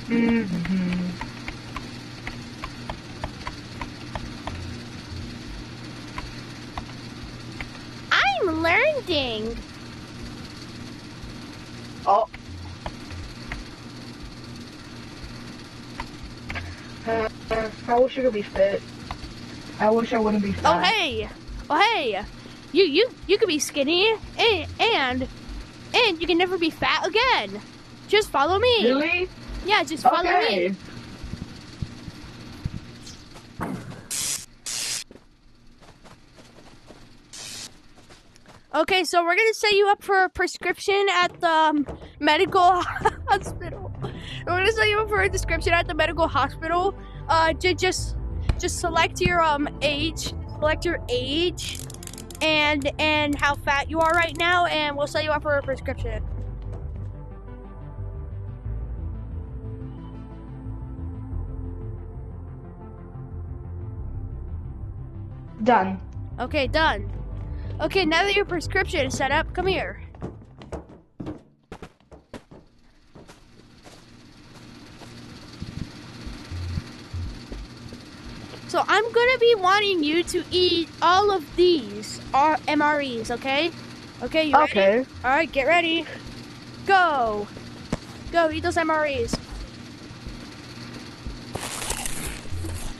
Mm-hmm. I'm learning. Oh. I wish I could be fit. I wish I wouldn't be fat. Oh hey, you could be skinny and you can never be fat again. Just follow me. Really? Yeah, just follow me. Okay, so we're gonna set you up for a prescription at the medical hospital. We're gonna set you up for a prescription at the medical hospital. Just select your age. Select your age and how fat you are right now, and we'll set you up for a prescription. Done. Okay, done. Okay, now that your prescription is set up, come here. So I'm gonna be wanting you to eat all of these MREs, okay? Okay, you ready? Okay. All right, get ready. Go. Go, eat those MREs.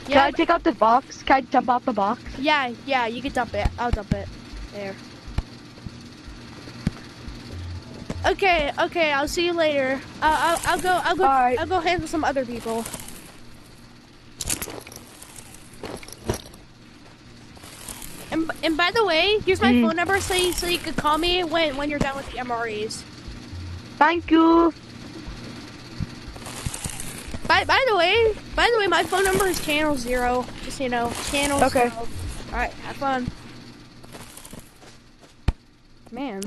Can I take out the box? Can I jump out the box? Yeah, you can dump it. I'll dump it. There. Okay, I'll see you later. I'll go Right. I'll go handle some other people. And by the way, here's my phone number so you could call me when you're done with the MREs. Thank you. By the way, my phone number is channel 0. Just so you know, channel 0. All right, have fun. Man,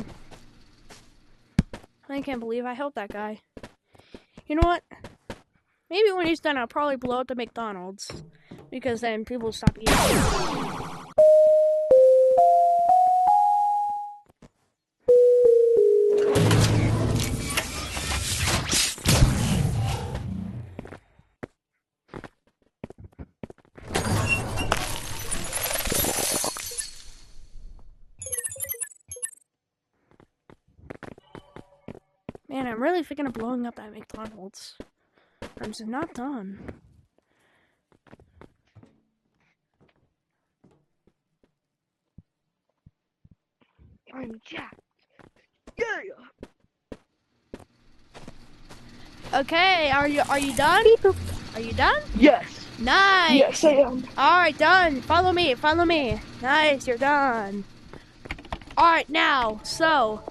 I can't believe I helped that guy. You know what? Maybe when he's done, I'll probably blow up the McDonald's because then people will stop eating. Man, I'm really thinking of blowing up that McDonald's. I'm just not done. I'm Jack. Yeah. Okay, are you done? Are you done? Yes. Nice. Yes, I am. All right, done. Follow me. Nice, you're done. All right, now, so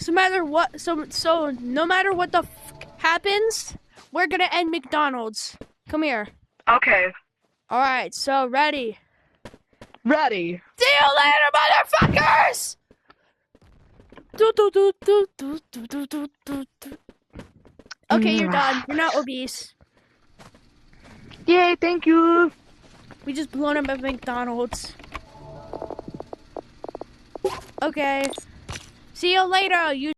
no matter what the happens, we're gonna end McDonald's. Come here. Okay. All right, so ready. Ready. See you later, motherfuckers! Okay, you're done. You're not obese. Yay, thank you. We just blown up at McDonald's. Okay. See you later, you